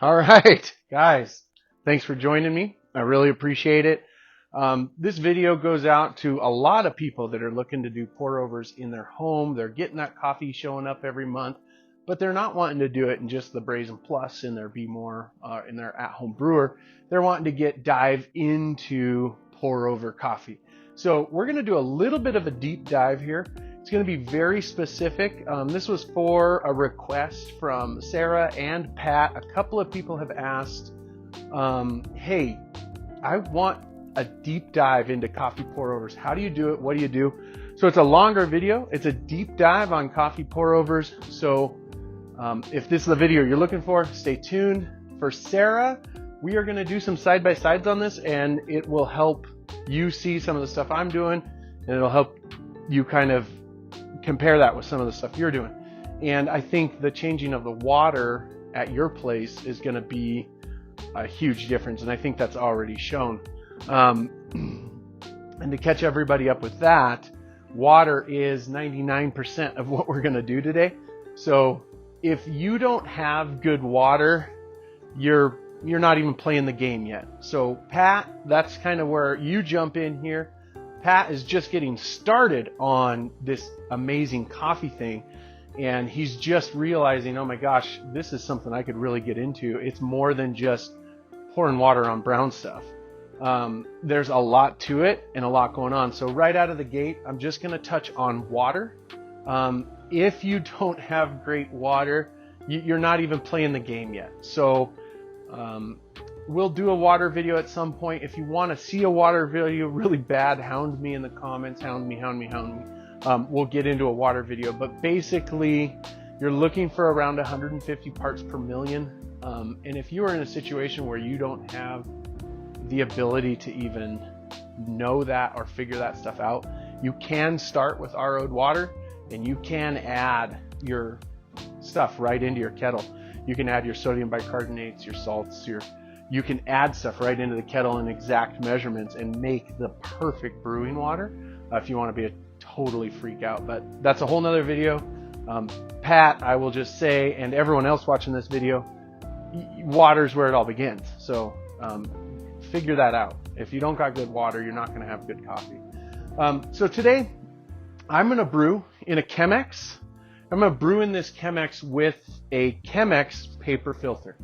All right, guys, thanks for joining me. I really appreciate it. This video goes out to a lot of people that are looking to do pour overs in their home. They're getting that coffee showing up every month, but they're not wanting to do it in just the Brazen Plus in their Be More, in their at-home brewer. They're wanting to dive into pour over coffee. So we're going to do a little bit of a deep dive here. It's going to be very specific. This was for a request from Sarah and Pat. A couple of people have asked, hey, I want a deep dive into coffee pour overs. How do you do it? What do you do? So it's a longer video. It's a deep dive on coffee pour overs. So if this is the video you're looking for, stay tuned. For Sarah, we are going to do some side-by-sides on this, and it will help you see some of the stuff I'm doing, and it'll help you kind of compare that with some of the stuff you're doing. And I think the changing of the water at your place is going to be a huge difference, and I think that's already shown. And to catch everybody up with that, water is 99% of what we're going to do today. So if you don't have good water, you're not even playing the game yet. So Pat, that's kind of where you jump in here. Pat is just getting started on this amazing coffee thing, and he's just realizing, oh my gosh, this is something I could really get into. It's more than just pouring water on brown stuff. There's a lot to it and a lot going on. So right out of the gate, I'm just going to touch on water. If you don't have great water, you're not even playing the game yet. So we'll do a water video at some point. If you want to see a water video really bad, hound me in the comments. Hound me. We'll get into a water video. But basically, you're looking for around 150 parts per million. And if you are in a situation where you don't have the ability to even know that or figure that stuff out, you can start with RO'd water, and you can add your stuff right into your kettle. You can add your sodium bicarbonates, your salts, you can add stuff right into the kettle in exact measurements and make the perfect brewing water if you want to be a totally freak out. But that's a whole nother video. Pat, I will just say, and everyone else watching this video, water's where it all begins. So figure that out. If you don't got good water, you're not going to have good coffee. So today, I'm going to brew in a Chemex. I'm going to brew in this Chemex with a Chemex paper filter.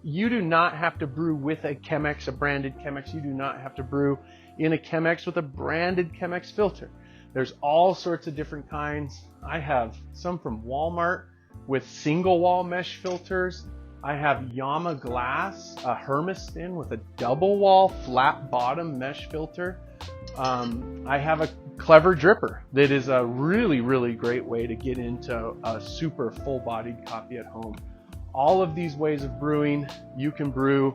You do not have to brew with a Chemex, a branded Chemex. You do not have to brew in a Chemex with a branded Chemex filter. There's all sorts of different kinds. I have some from Walmart with single wall mesh filters. I have Yama Glass, a Hermiston with a double wall flat bottom mesh filter. I have a Clever Dripper that is a really, really great way to get into a super full-bodied coffee at home. All of these ways of brewing, you can brew.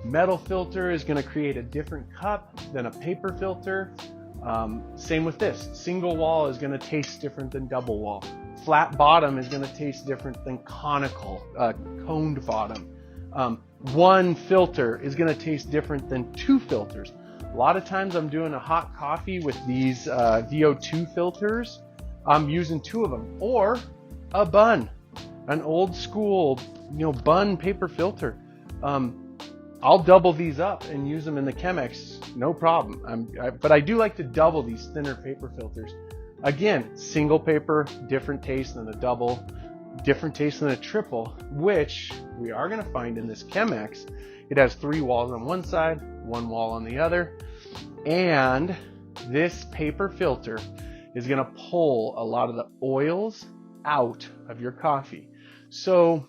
Metal filter is going to create a different cup than a paper filter. Same with this. Single wall is going to taste different than double wall. Flat bottom is going to taste different than conical, coned bottom. One filter is going to taste different than two filters. A lot of times I'm doing a hot coffee with these VO2 filters. I'm using two of them, or a bun, an old school, bun paper filter. I'll double these up and use them in the Chemex, no problem. But I do like to double these thinner paper filters. Again, single paper, different taste than a double, different taste than a triple, which we are going to find in this Chemex. It has 3 walls on one side, 1 wall on the other, and this paper filter is going to pull a lot of the oils out of your coffee. So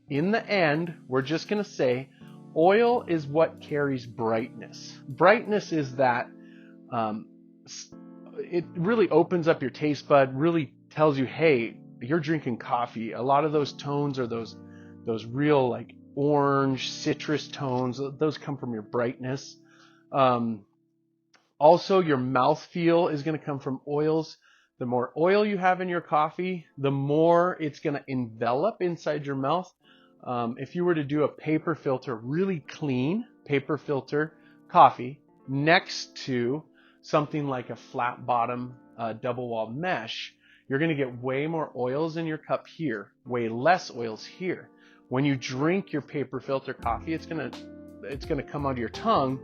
in the end, we're just going to say oil is what carries brightness. Brightness is that it really opens up your taste bud, really tells you, hey, you're drinking coffee. A lot of those tones are those real like orange citrus tones. Those come from your brightness. Also, your mouthfeel is going to come from oils. The more oil you have in your coffee, the more it's going to envelop inside your mouth. If you were to do a paper filter, really clean paper filter coffee next to something like a flat bottom double wall mesh, you're going to get way more oils in your cup here, way less oils here. When you drink your paper filter coffee, it's gonna come out of your tongue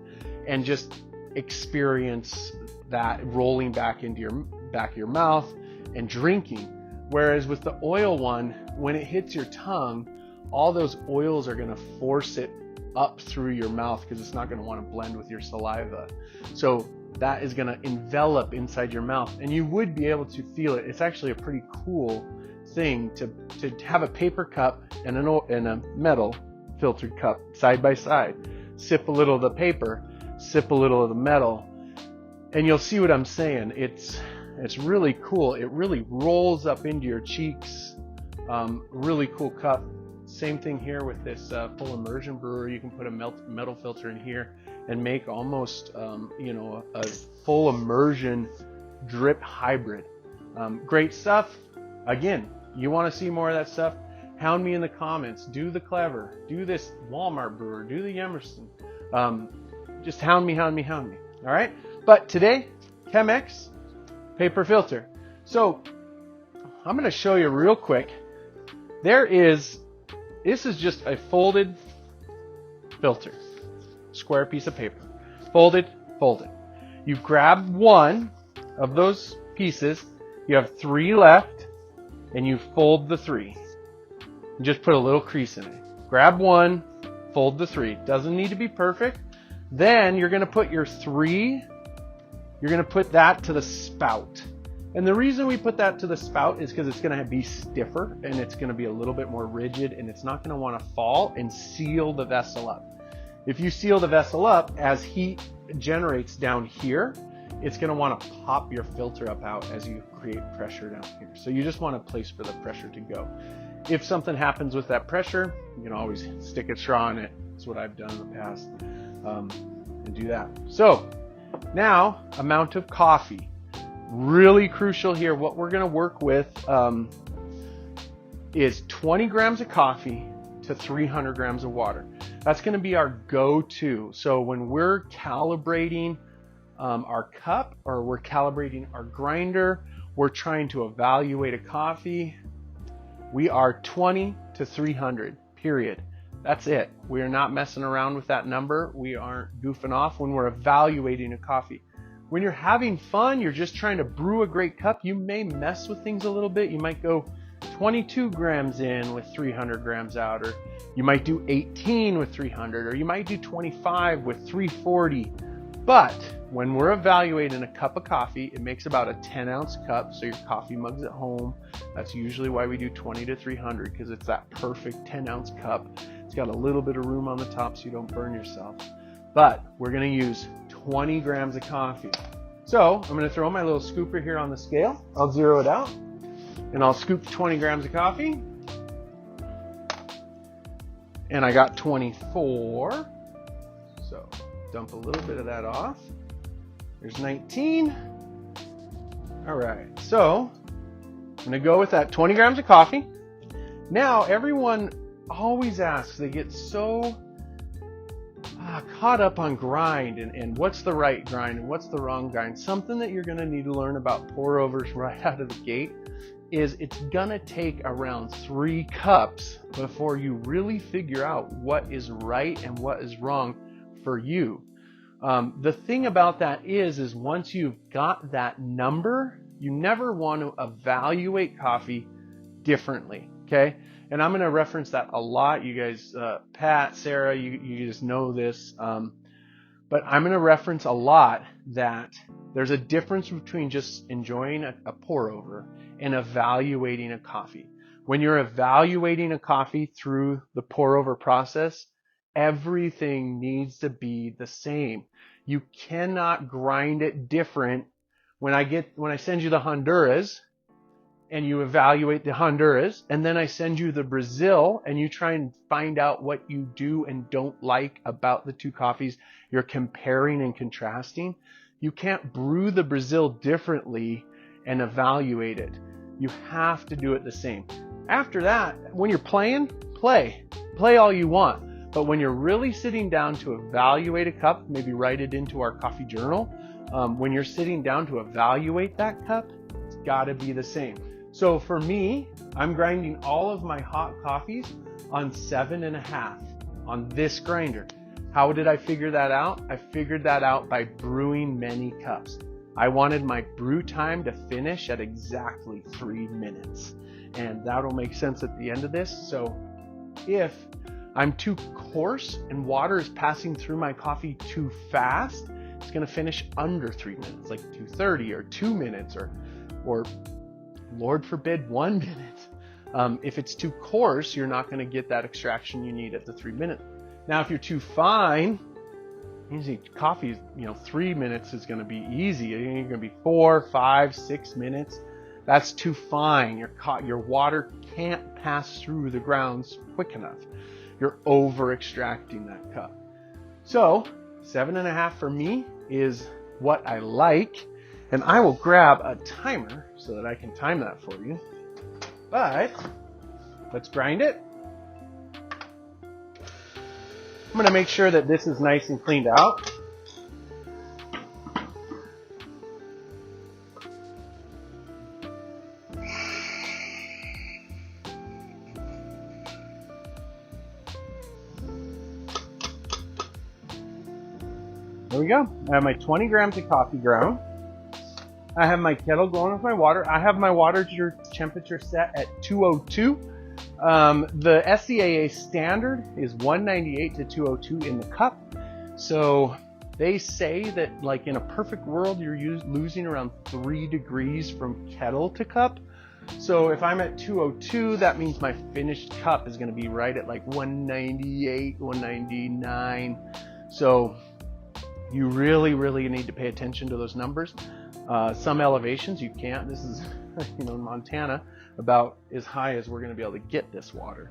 and just experience that rolling back into your back of your mouth and drinking. Whereas with the oil one, when it hits your tongue, all those oils are gonna force it up through your mouth because it's not gonna want to blend with your saliva. So that is gonna envelop inside your mouth, and you would be able to feel it. It's actually a pretty cool thing to have a paper cup and a metal filtered cup side by side. Sip a little of the paper, sip a little of the metal, and you'll see what I'm saying. It's really cool. It really rolls up into your cheeks. Really cool cup. Same thing here with this full immersion brewer. You can put a metal filter in here and make almost a full immersion drip hybrid. Great stuff. Again, you want to see more of that stuff? Hound me in the comments. Do the Clever. Do this Walmart brewer. Do the Emerson. Just hound me. All right. But today, Chemex paper filter. So I'm going to show you real quick. This is just a folded filter, square piece of paper, folded. You grab one of those pieces. You have 3 left, and you fold the 3. And just put a little crease in it. Grab one, fold the 3. Doesn't need to be perfect. Then you're going to put your 3. You're going to put that to the spout. And the reason we put that to the spout is because it's going to be stiffer and it's going to be a little bit more rigid, and it's not going to want to fall and seal the vessel up. If you seal the vessel up, as heat generates down here, it's going to want to pop your filter up out as you create pressure down here. So you just want a place for the pressure to go. If something happens with that pressure, you can always stick a straw in it. That's what I've done in the past, and do that. So now, amount of coffee. Really crucial here. What we're going to work with is 20 grams of coffee to 300 grams of water. That's going to be our go-to. So when we're calibrating our cup, or we're calibrating our grinder, we're trying to evaluate a coffee, we are 20 to 300, period. That's it. We are not messing around with that number. We aren't goofing off when we're evaluating a coffee. When you're having fun, you're just trying to brew a great cup, you may mess with things a little bit. You might go 22 grams in with 300 grams out, or you might do 18 with 300, or you might do 25 with 340. But when we're evaluating a cup of coffee, it makes about a 10-ounce cup, so your coffee mug's at home. That's usually why we do 20 to 300, because it's that perfect 10-ounce cup. It's got a little bit of room on the top so you don't burn yourself. But we're going to use 20 grams of coffee. So I'm going to throw my little scooper here on the scale. I'll zero it out, and I'll scoop 20 grams of coffee. And I got 24. So dump a little bit of that off. There's 19. All right, so I'm going to go with that 20 grams of coffee. Now, everyone always asks, they get so caught up on grind and what's the right grind and what's the wrong grind. Something that you're going to need to learn about pour overs right out of the gate is it's going to take around 3 cups before you really figure out what is right and what is wrong for you. The thing about that is once you've got that number, you never want to evaluate coffee differently, okay? And I'm going to reference that a lot. You guys, Pat, Sarah, you just know this. But I'm going to reference a lot that there's a difference between just enjoying a pour over and evaluating a coffee. When you're evaluating a coffee through the pour over process, everything needs to be the same. You cannot grind it different. When I send you the Honduras, and you evaluate the Honduras, and then I send you the Brazil, and you try and find out what you do and don't like about the 2 coffees, you're comparing and contrasting. You can't brew the Brazil differently and evaluate it. You have to do it the same. After that, when you're playing, play all you want. But when you're really sitting down to evaluate a cup, maybe write it into our coffee journal. When you're sitting down to evaluate that cup, it's got to be the same. So for me, I'm grinding all of my hot coffees on 7.5 on this grinder. How did I figure that out? I figured that out by brewing many cups. I wanted my brew time to finish at exactly 3 minutes. And that'll make sense at the end of this. So if I'm too coarse and water is passing through my coffee too fast, it's gonna finish under 3 minutes, like 2:30 or 2 minutes or Lord forbid, 1 minute. If it's too coarse, you're not gonna get that extraction you need at the 3 minute. Now, if you're too fine, usually coffee, 3 minutes is going to be easy. You're going to be 4, 5, 6 minutes. That's too fine. Your water can't pass through the grounds quick enough. You're over extracting that cup. So 7.5 for me is what I like. And I will grab a timer so that I can time that for you. But let's grind it. I'm going to make sure that this is nice and cleaned out. There we go. I have my 20 grams of coffee ground. I have my kettle going with my water. I have my water temperature set at 202. The SCAA standard is 198 to 202 in the cup. So they say that, like, in a perfect world, you're losing around 3 degrees from kettle to cup. So if I'm at 202, that means my finished cup is going to be right at like 198, 199. So you really, really need to pay attention to those numbers. Some elevations you can't. This is, in Montana, about as high as we're going to be able to get this water.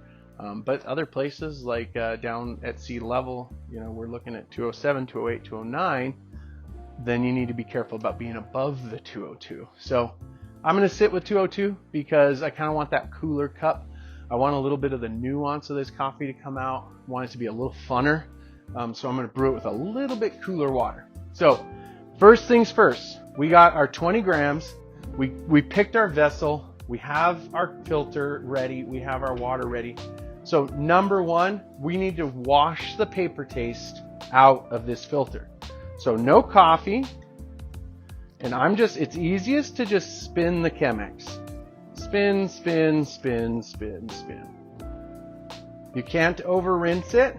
But other places like down at sea level, we're looking at 207, 208, 209. Then you need to be careful about being above the 202. So I'm going to sit with 202 because I kind of want that cooler cup. I want a little bit of the nuance of this coffee to come out. I want it to be a little funner. So I'm going to brew it with a little bit cooler water. So first things first, we got our 20 grams. We picked our vessel. We have our filter ready. We have our water ready. So number one, we need to wash the paper taste out of this filter. So no coffee. And it's easiest to just spin the Chemex. Spin, spin, spin, spin, spin. You can't over rinse it.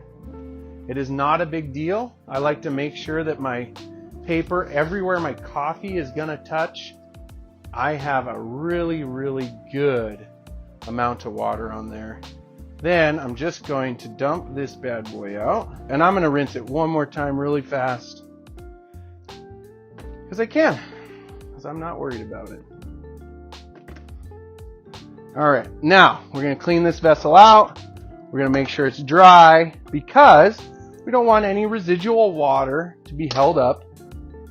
It is not a big deal. I like to make sure that my paper, everywhere my coffee is gonna touch, I have a really, really good amount of water on there. Then I'm just going to dump this bad boy out, and I'm gonna rinse it one more time really fast. Because I can, because I'm not worried about it. All right, now we're gonna clean this vessel out. We're gonna make sure it's dry because we don't want any residual water to be held up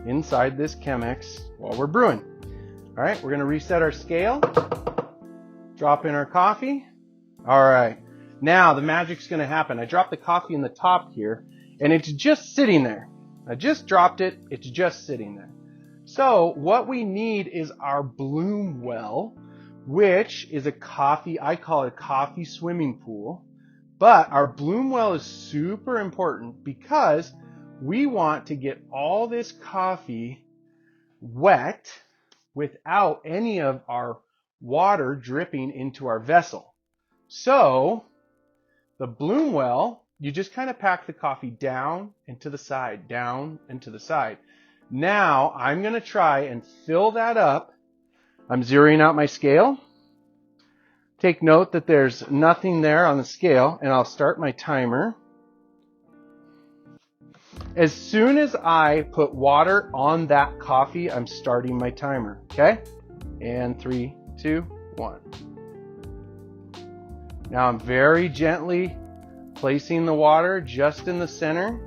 inside this Chemex while we're brewing. All right, we're gonna reset our scale, drop in our coffee. All right, now the magic's gonna happen. I dropped the coffee in the top here, and it's just sitting there. I just dropped it, it's just sitting there. So what we need is our bloom well, which is a coffee, I call it a coffee swimming pool. But our bloom well is super important because we want to get all this coffee wet without any of our water dripping into our vessel. So the bloom well, you just kind of pack the coffee down and to the side, down and to the side. Now I'm going to try and fill that up. I'm zeroing out my scale. Take note that there's nothing there on the scale, and I'll start my timer. As soon as I put water on that coffee, I'm starting my timer, okay? And 3, 2, 1. Now I'm very gently placing the water just in the center,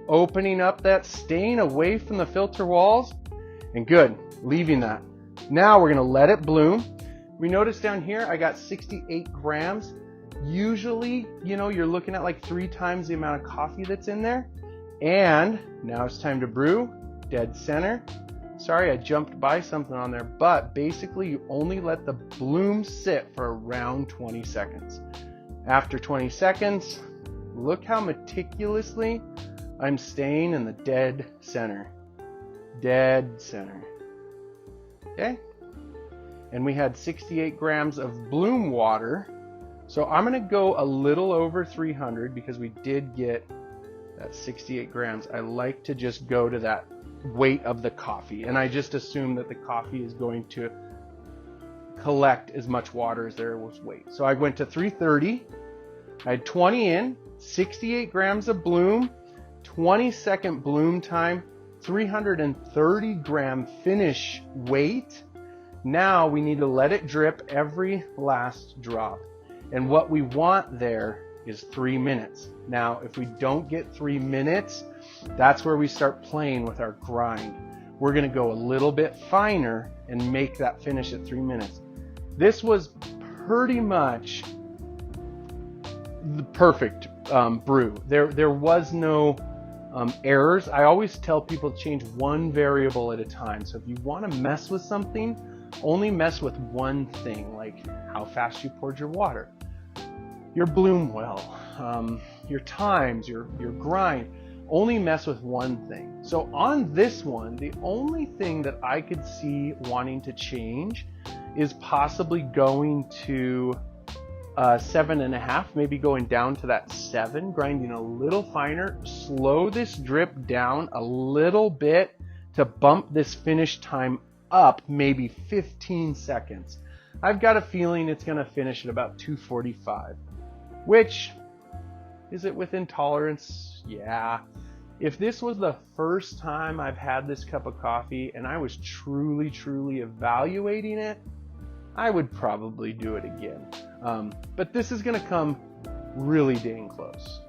opening up that stain away from the filter walls, and good, leaving that. Now we're gonna let it bloom. We notice down here, I got 68 grams. Usually, you're looking at like 3 times the amount of coffee that's in there. And now it's time to brew, dead center. Sorry, I jumped by something on there, but basically you only let the bloom sit for around 20 seconds. After 20 seconds, look how meticulously I'm staying in the dead center. Dead center. Okay? And we had 68 grams of Bloom water. So I'm going to go a little over 300 because we did get that 68 grams. I like to just go to that weight of the coffee. And I just assume that the coffee is going to collect as much water as there was weight. So I went to 330. I had 20 in, 68 grams of Bloom, 20-second bloom time, 330 gram finish weight. Now we need to let it drip every last drop. And what we want there is 3 minutes. Now, if we don't get 3 minutes, that's where we start playing with our grind. We're gonna go a little bit finer and make that finish at 3 minutes. This was pretty much the perfect brew. There was no errors. I always tell people to change one variable at a time. So if you want to mess with something, only mess with one thing, like how fast you poured your water, your bloom well, your times, your grind. Only mess with one thing. So on this one, the only thing that I could see wanting to change is possibly going to 7.5, maybe going down to that 7, grinding a little finer, slow this drip down a little bit to bump this finish time up maybe 15 seconds. I've got a feeling it's going to finish at about 245, which, is it within tolerance? Yeah. If this was the first time I've had this cup of coffee and I was truly evaluating it, I would probably do it again. But this is going to come really dang close.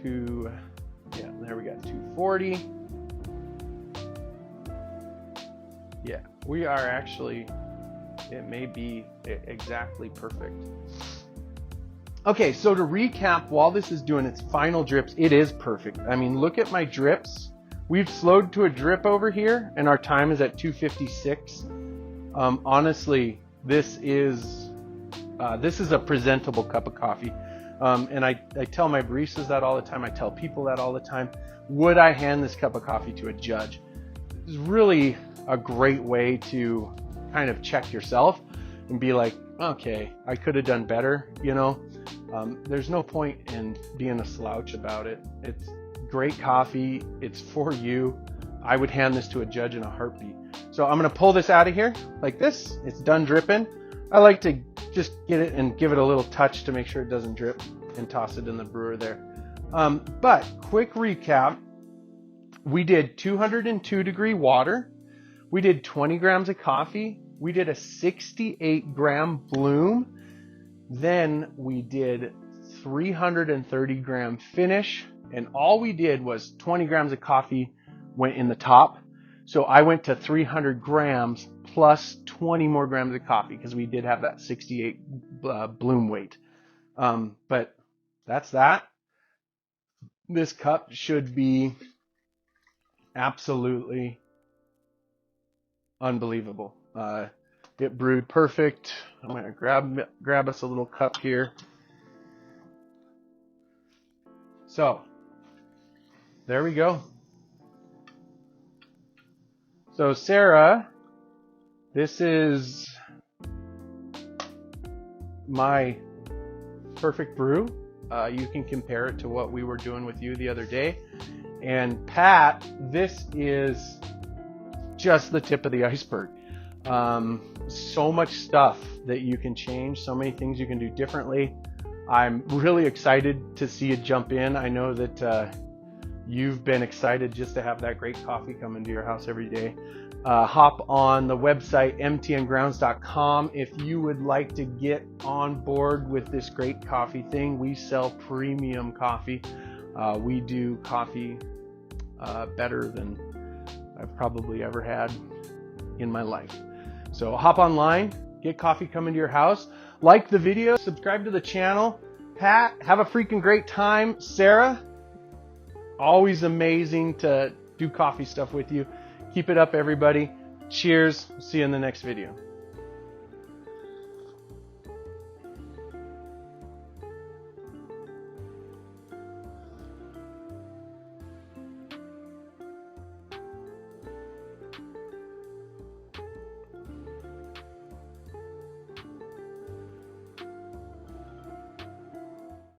There we go, 240. Yeah, we are actually, it may be exactly perfect. Okay, so to recap, while this is doing its final drips, it is perfect. I mean, look at my drips. We've slowed to a drip over here, and our time is at 2:56. Honestly, this is a presentable cup of coffee. And I tell my baristas that all the time. I tell people that all the time. Would I hand this cup of coffee to a judge? It's really a great way to kind of check yourself and be like, okay, I could have done better, you know. There's no point in being a slouch about it. It's great coffee. It's for you. I would hand this to a judge in a heartbeat. So I'm going to pull this out of here like this. It's done dripping. I like to just get it and give it a little touch to make sure it doesn't drip and toss it in the brewer there. But quick recap. We did 202 degree water. We did 20 grams of coffee. We did a 68 gram bloom. Then we did 330 gram finish. And all we did was 20 grams of coffee went in the top. So I went to 300 grams plus 20 more grams of coffee because we did have that 68 bloom weight. But that's that. This cup should be absolutely unbelievable. It brewed perfect. I'm going to grab us a little cup here. So there we go. So Sarah, this is my perfect brew. You can compare it to what we were doing with you the other day. And Pat, this is just the tip of the iceberg. So much stuff that you can change, so many things you can do differently. I'm really excited to see you jump in. I know that you've been excited just to have that great coffee come into your house every day. Hop on the website mtngrounds.com if you would like to get on board with this great coffee thing. We sell premium coffee. We do coffee better than I've probably ever had in my life. So hop online, get coffee coming to your house. Like the video, subscribe to the channel. Pat, have a freaking great time. Sarah, always amazing to do coffee stuff with you. Keep it up, everybody. Cheers. See you in the next video.